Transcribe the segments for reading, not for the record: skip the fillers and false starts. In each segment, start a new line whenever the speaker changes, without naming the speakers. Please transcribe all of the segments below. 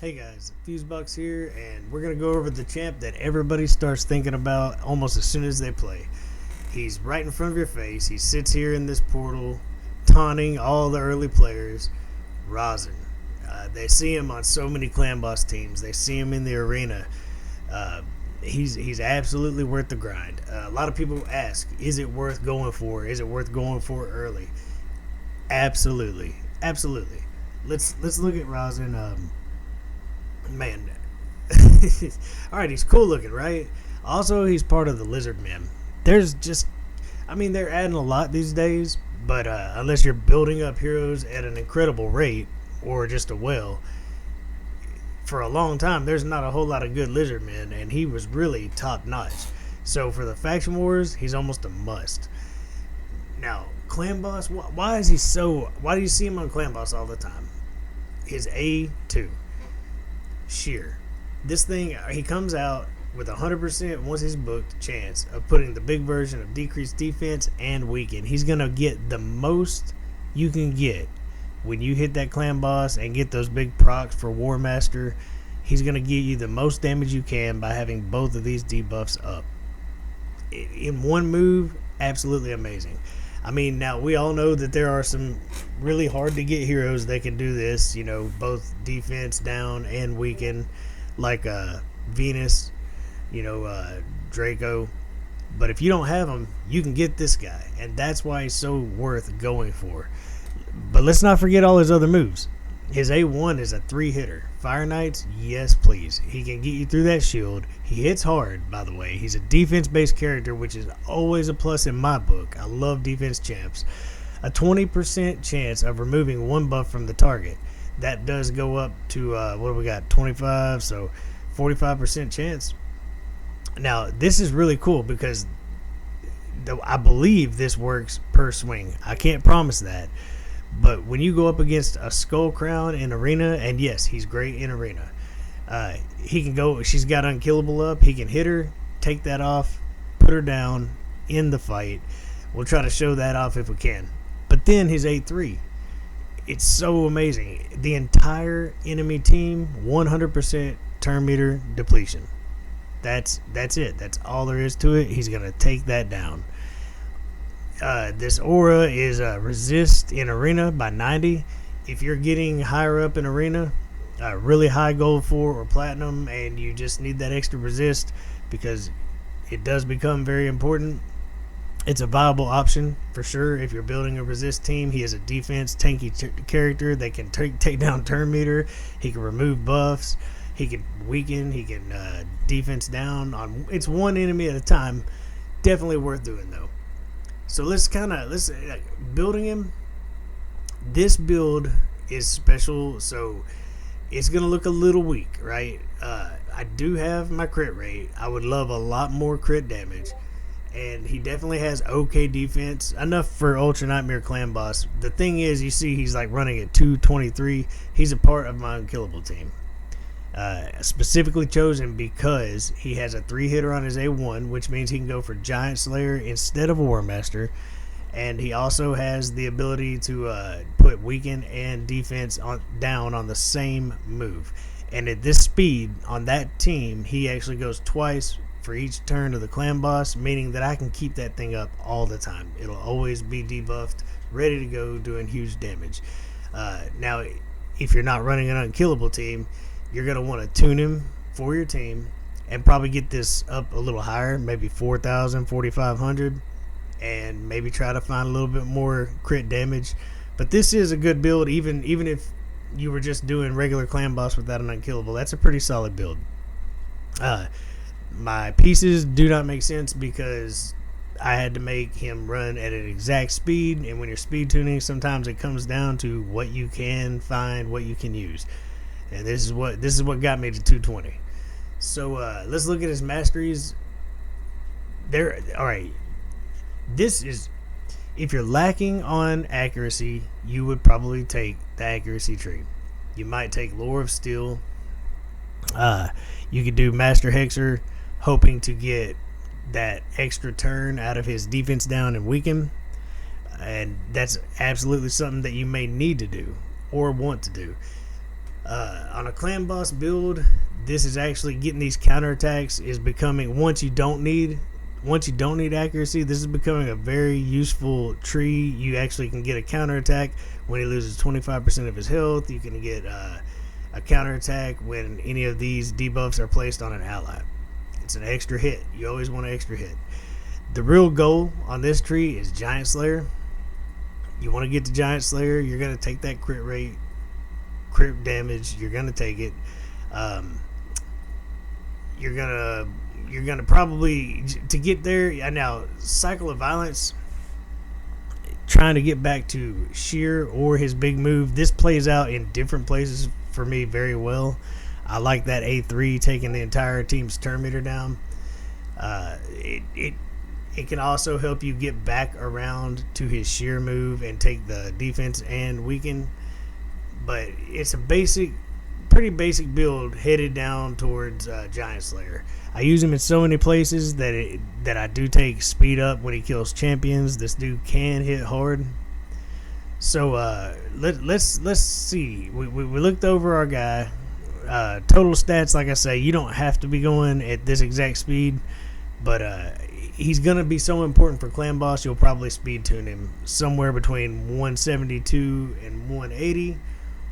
Hey guys, Fusebox here, and we're gonna go over the champ that everybody starts thinking about almost as soon as they play. He's right in front of your face. He sits here in this portal, taunting all the early players. Rhazin. They see him on so many clan boss teams. They see him in the arena. Uh, he's absolutely worth the grind. A lot of people ask, is it worth going for? Is it worth going for early? Absolutely, absolutely. Let's look at Rhazin. Man, all right, he's cool looking, right? Also, he's part of the lizard men. There's just, I mean, they're adding a lot these days, but unless you're building up heroes at an incredible rate or just a whale, for a long time there's not a whole lot of good lizard men, and he was really top notch. So for the faction wars, he's almost a must. Now, clan boss, why is he so? Why do you see him on clan boss all the time? His A2. Sheer. This thing, he comes out with 100% once he's booked chance of putting the big version of decreased defense and weaken. He's going to get the most you can get when you hit that clan boss and get those big procs for War Master. He's going to give you the most damage you can by having both of these debuffs up. In one move, absolutely amazing. I mean, now we all know that there are some really hard to get heroes that can do this, you know, both defense down and weaken, like Venus, Draco. But if you don't have them, you can get this guy, and that's why he's so worth going for. But let's not forget all his other moves. His A1 is a 3-hitter. Fire Knights, yes please. He can get you through that shield. He hits hard, by the way. He's a defense-based character, which is always a plus in my book. I love defense champs. A 20% chance of removing one buff from the target. That does go up to, what do we got, 25, so 45% chance. Now, this is really cool because I believe this works per swing. I can't promise that. But when you go up against a Skull Crown in Arena, and yes, he's great in Arena, he can go, she's got Unkillable up, he can hit her, take that off, put her down in the fight. We'll try to show that off if we can. But then his A3, it's so amazing. The entire enemy team, 100% turn meter depletion. That's it. That's all there is to it. He's going to take that down. This aura is resist in arena by 90. If you're getting higher up in arena, really high gold 4 or platinum, and you just need that extra resist because it does become very important, it's a viable option for sure. If you're building a resist team, he is a defense tanky character that can take down turn meter. He can remove buffs. He can weaken. He can defense down on. It's one enemy at a time. Definitely worth doing though. So let's building him. This build is special, so it's gonna look a little weak, right? I do have my crit rate. I would love a lot more crit damage, and he definitely has okay defense, enough for Ultra Nightmare Clan Boss. The thing is, you see, he's like running at 223. He's a part of my unkillable team. Specifically chosen because he has a 3-hitter on his A1, which means he can go for Giant Slayer instead of War Master, and he also has the ability to put weaken and defense down on the same move. And at this speed on that team, he actually goes twice for each turn of the clan boss, meaning that I can keep that thing up all the time. It'll always be debuffed, ready to go, doing huge damage. Now, if you're not running an unkillable team, you're going to want to tune him for your team and probably get this up a little higher, maybe 4,000, 4,500, and maybe try to find a little bit more crit damage. But this is a good build, even if you were just doing regular clan boss without an unkillable. That's a pretty solid build. My pieces do not make sense because I had to make him run at an exact speed, and when you're speed tuning, sometimes it comes down to what you can find, what you can use. And this is what got me to 220. So let's look at his masteries. All right. This is, if you're lacking on accuracy, you would probably take the accuracy tree. You might take Lore of Steel. You could do Master Hexer, hoping to get that extra turn out of his defense down and weaken. And that's absolutely something that you may need to do or want to do. On a clan boss build, this is actually getting these counterattacks is becoming once you don't need accuracy, this is becoming a very useful tree. You actually can get a counterattack when he loses 25% of his health. You can get a counterattack when any of these debuffs are placed on an ally. It's an extra hit. You always want an extra hit. The real goal on this tree is Giant Slayer. You want to get to Giant Slayer, you're going to take that crit rate, crit damage, you're going to take it. You're gonna probably, to get there, now Cycle of Violence, trying to get back to Sheer or his big move, this plays out in different places for me very well. I like that A3 taking the entire team's turn meter down. It can also help you get back around to his Sheer move and take the defense and weaken, but it's a pretty basic build headed down towards Giant Slayer. I use him in so many places that I do take speed up when he kills champions. This dude can hit hard. So let's see. We looked over our guy. Total stats, like I say, you don't have to be going at this exact speed, but he's gonna be so important for clan boss. You'll probably speed tune him somewhere between 172 and 180.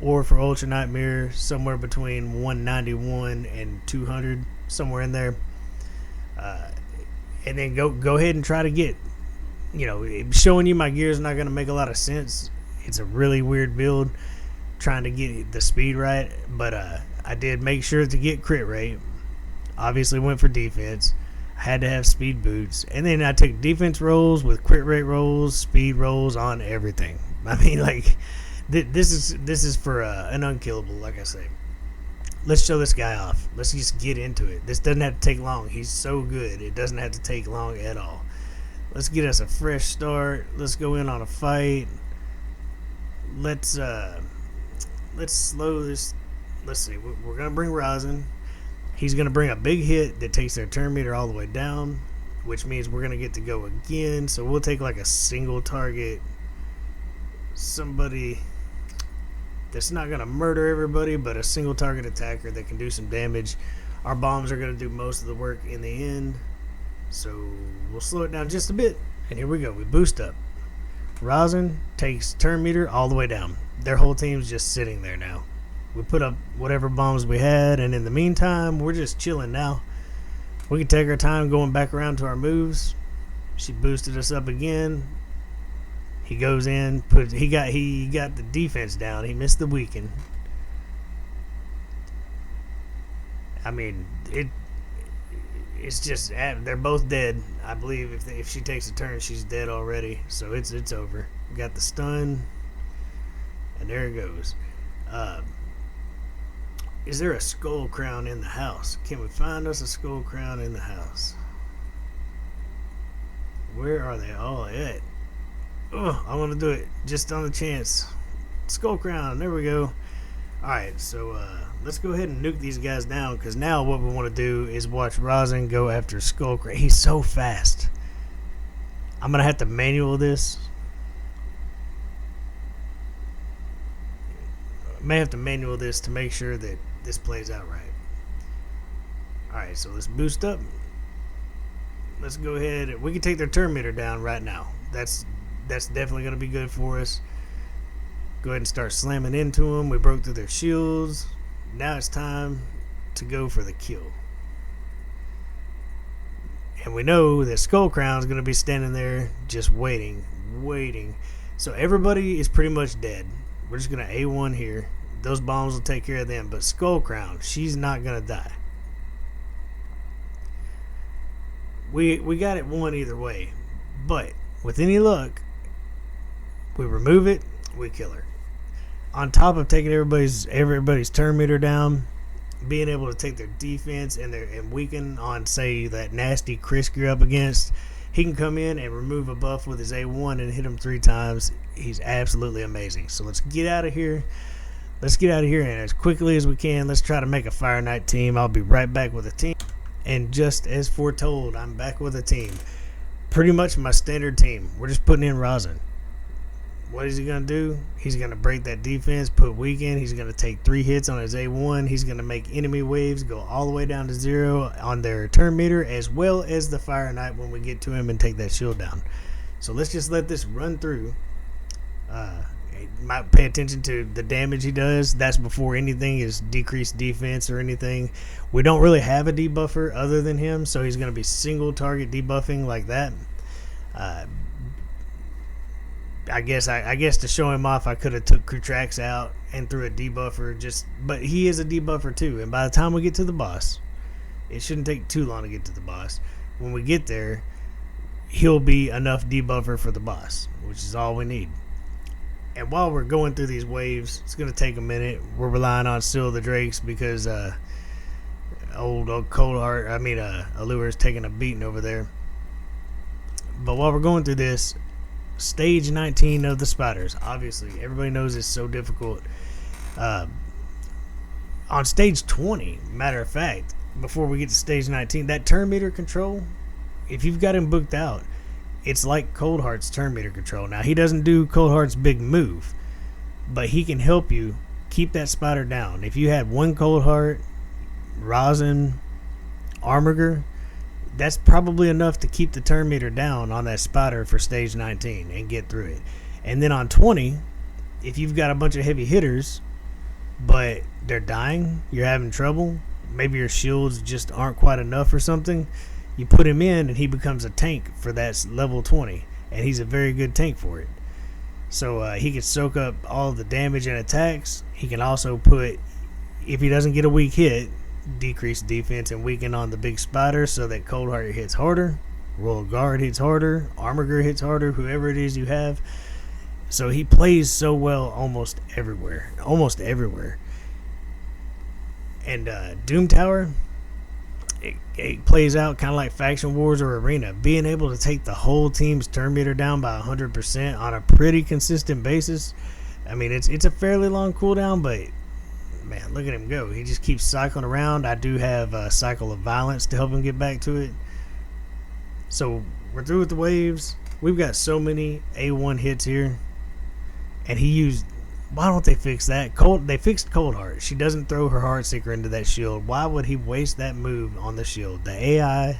Or for Ultra Nightmare, somewhere between 191 and 200, somewhere in there. And then go ahead and try to get, showing you my gear is not going to make a lot of sense. It's a really weird build, trying to get the speed right. But I did make sure to get crit rate. Obviously went for defense. I had to have speed boots. And then I took defense rolls with crit rate rolls, speed rolls on everything. I mean, like... This is for an unkillable, like I say. Let's show this guy off. Let's just get into it. This doesn't have to take long. He's so good. It doesn't have to take long at all. Let's get us a fresh start. Let's go in on a fight. Let's slow this. Let's see. We're gonna bring Rhazin. He's gonna bring a big hit that takes their turn meter all the way down, which means we're gonna get to go again. So we'll take like a single target. Somebody that's not going to murder everybody, but a single target attacker that can do some damage. Our bombs are going to do most of the work in the end, so we'll slow it down just a bit. And here we go. We boost up. Rhazin takes turn meter all the way down. Their whole team's just sitting there now. We put up whatever bombs we had, and in the meantime, we're just chilling now. We can take our time going back around to our moves. She boosted us up again. He goes in, he got the defense down. He missed the weaken. I mean, it's just they're both dead. I believe if she takes a turn, she's dead already. So it's over. We got the stun, and there it goes. Is there a skull crown in the house? Can we find us a skull crown in the house? Where are they all at? Oh, I want to do it just on the chance. Skull crown, there we go. Alright, so let's go ahead and nuke these guys down, because now what we want to do is watch Rhazin go after skull crown. He's so fast. I'm going to have to manual this. I may have to manual this to make sure that this plays out right. Alright, so let's boost up. Let's go ahead. We can take their turn meter down right now. That's definitely going to be good for us. Go ahead and start slamming into them. We broke through their shields. Now it's time to go for the kill. And we know that Skull Crown is going to be standing there just waiting. So everybody is pretty much dead. We're just going to A1 here. Those bombs will take care of them. But Skull Crown, she's not going to die. We got it won either way. But with any luck, we remove it, we kill her. On top of taking everybody's turn meter down, being able to take their defense and weaken on, say, that nasty Krisk you're up against, he can come in and remove a buff with his A1 and hit him 3 times. He's absolutely amazing. So let's get out of here. And as quickly as we can, let's try to make a Fire Knight team. I'll be right back with a team. And just as foretold, I'm back with a team. Pretty much my standard team. We're just putting in Rhazin. what is he going to do? He's going to break that defense, put weaken. He's going to take 3 hits on his A1. He's going to make enemy waves go all the way down to 0 on their turn meter, as well as the Fire Knight when we get to him and take that shield down. So let's just let this run through. Might pay attention to the damage he does. That's before anything is decreased defense or anything. We don't really have a debuffer other than him, so he's going to be single target debuffing like that. I guess to show him off, I could have took Krutrax out and threw a debuffer. But he is a debuffer too. And by the time we get to the boss, it shouldn't take too long to get to the boss. When we get there, he'll be enough debuffer for the boss, which is all we need. And while we're going through these waves, it's going to take a minute. We're relying on Seal the Drakes because old Coldheart, Allure's taking a beating over there. But while we're going through this, stage 19 of the spiders, obviously everybody knows it's so difficult. On stage 20, matter of fact, before we get to stage 19, that turn meter control, if you've got him booked out, it's like Coldheart's turn meter control. Now, he doesn't do Coldheart's big move, but he can help you keep that spider down. If you had 1 Coldheart, Rhazin, Armiger, that's probably enough to keep the turn meter down on that spider for stage 19 and get through it. And then on 20, if you've got a bunch of heavy hitters, but they're dying, you're having trouble, maybe your shields just aren't quite enough or something, you put him in and he becomes a tank for that level 20, and he's a very good tank for it. So he can soak up all the damage and attacks. He can also put, if he doesn't get a weak hit, decrease defense and weaken on the big spider so that Coldheart hits harder, Royal Guard hits harder, Armiger hits harder, whoever it is you have. So he plays so well almost everywhere. And Doom Tower, it plays out kind of like Faction Wars or Arena, being able to take the whole team's turn meter down by 100% on a pretty consistent basis. I mean, it's a fairly long cooldown, but man, look at him go. He just keeps cycling around. I do have a Cycle of Violence to help him get back to it. So we're through with the waves. We've got so many A1 hits here, and he used... Why don't they fix that? They fixed Coldheart. She doesn't throw her Heartseeker into that shield. Why would he waste that move on the shield? The AI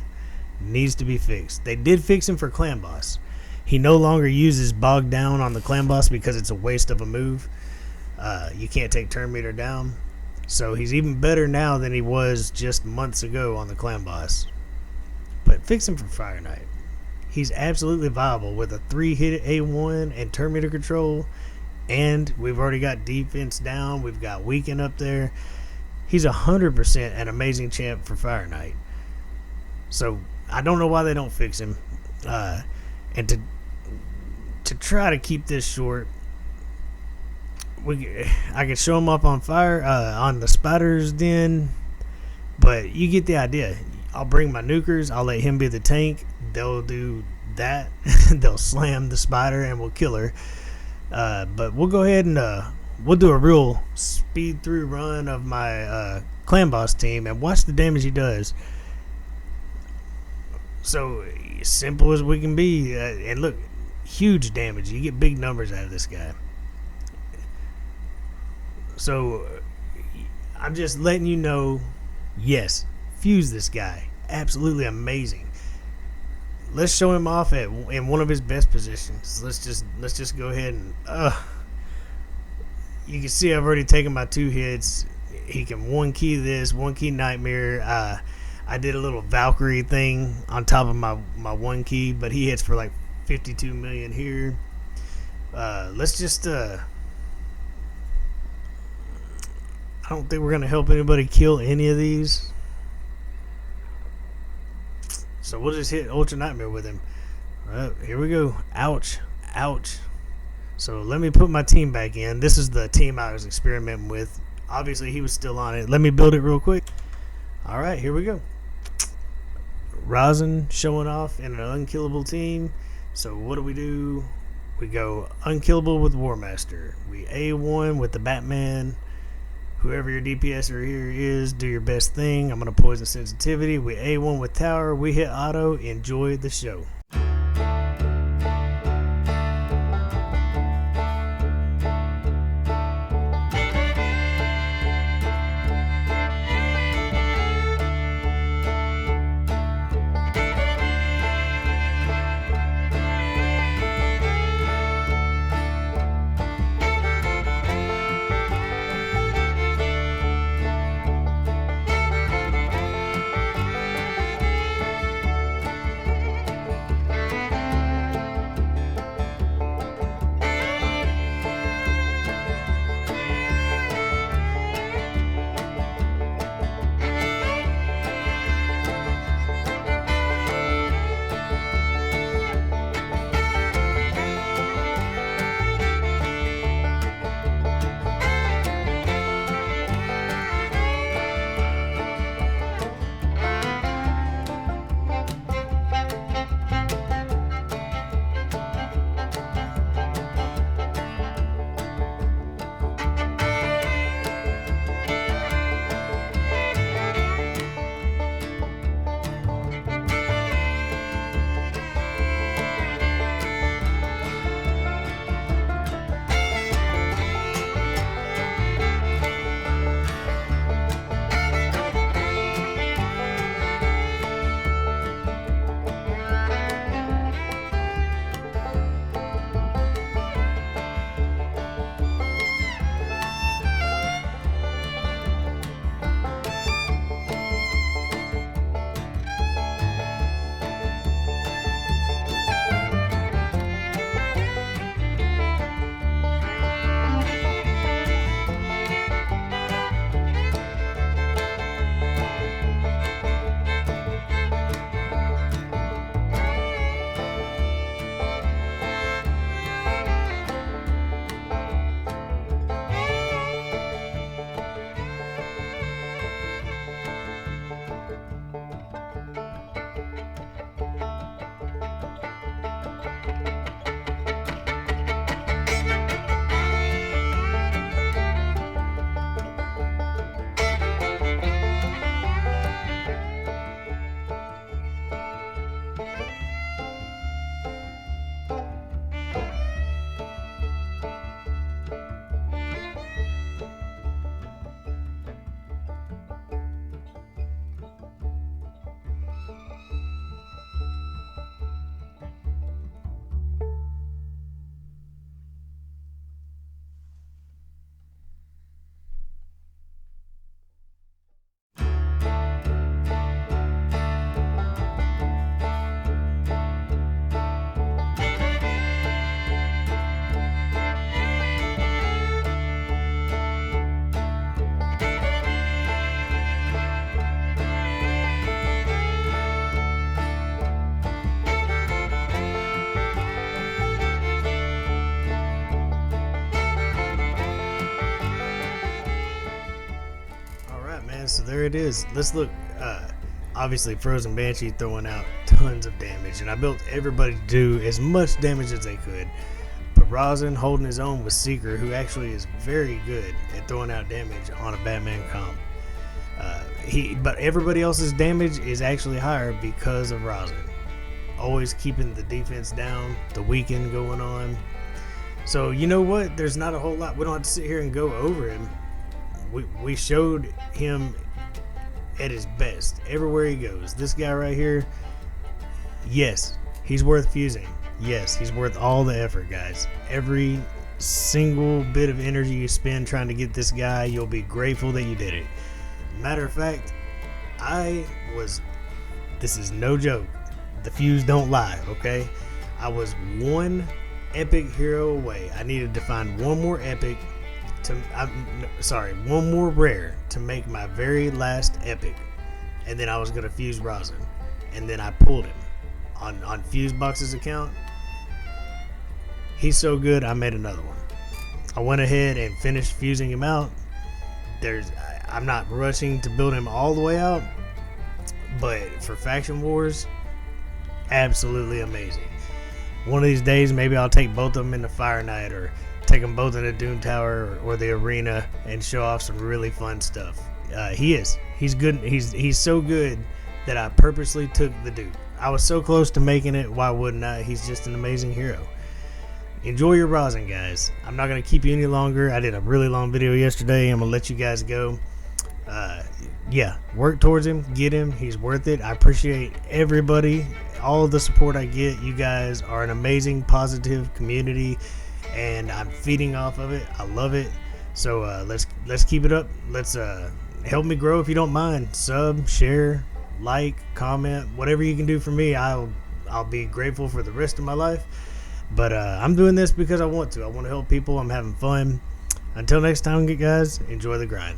needs to be fixed. They did fix him for Clan Boss. He no longer uses Bog Down on the Clan Boss because it's a waste of a move. You can't take turn meter down. So he's even better now than he was just months ago on the Clan Boss. But fix him for Fire Knight. He's absolutely viable with a 3-hit A1 and turn meter control. And we've already got defense down. We've got weaken up there. He's 100% an amazing champ for Fire Knight. So I don't know why they don't fix him. And to try to keep this short, I could show him up on fire on the spider's den, but you get the idea. I'll bring my nukers. I'll let him be the tank. They'll do that. They'll slam the spider and we'll kill her. But we'll go ahead and we'll do a real speed through run of my Clan Boss team and watch the damage he does. So simple as we can be, and look, huge damage. You get big numbers out of this guy. So I'm just letting you know, yes, fuse this guy. Absolutely amazing. Let's show him off in one of his best positions. Let's just go ahead and you can see I've already taken my 2 hits. He can 1-key this, 1-key Nightmare. I did a little Valkyrie thing on top of my 1-key, but he hits for like 52 million here. Let's just I don't think we're gonna help anybody kill any of these. So we'll just hit Ultra Nightmare with him. Here we go. Ouch. Ouch. So let me put my team back in. This is the team I was experimenting with. Obviously, he was still on it. Let me build it real quick. All right, here we go. Rhazin showing off in an unkillable team. So what do? We go unkillable with War Master. We A1 with the Batman. Whoever your DPSer here is, do your best thing. I'm going to poison sensitivity. We A1 with Tower. We hit auto. Enjoy the show. so there it is. Let's look. Obviously, Frozen Banshee throwing out tons of damage, and I built everybody to do as much damage as they could. But Rhazin holding his own with Seeker, who actually is very good at throwing out damage on a Batman comp. But everybody else's damage is actually higher because of Rhazin. Always keeping the defense down, the weekend going on. So you know what? There's not a whole lot. We don't have to sit here and go over him. We showed him at his best everywhere he goes. This guy right here, yes, he's worth fusing. Yes, he's worth all the effort, guys. Every single bit of energy you spend trying to get this guy, you'll be grateful that you did it. Matter of fact, this is no joke. The fuse don't lie, okay? I was one epic hero away. I needed to find one more epic one more rare to make my very last epic. And then I was going to fuse Rhazin. And then I pulled him on Fusebox's account. He's so good, I made another one. I went ahead and finished fusing him out. I'm not rushing to build him all the way out, but for Faction Wars, absolutely amazing. One of these days, maybe I'll take both of them into Fire Knight, or take them both into Doom Tower or the arena and show off some really fun stuff. He's good. He's so good that I purposely took the dupe. I was so close to making it. Why wouldn't I? He's just an amazing hero. Enjoy your Rhazin, guys. I'm not going to keep you any longer. I did a really long video yesterday. I'm going to let you guys go. Yeah, work towards him. Get him. He's worth it. I appreciate everybody, all of the support I get. You guys are an amazing, positive community, and I'm feeding off of it. I love it. So let's keep it up. Let's help me grow if you don't mind. Sub, share, like, comment, whatever you can do for me. I'll be grateful for the rest of my life. But I'm doing this because I want to. I want to help people. I'm having fun. Until next time, guys, enjoy the grind.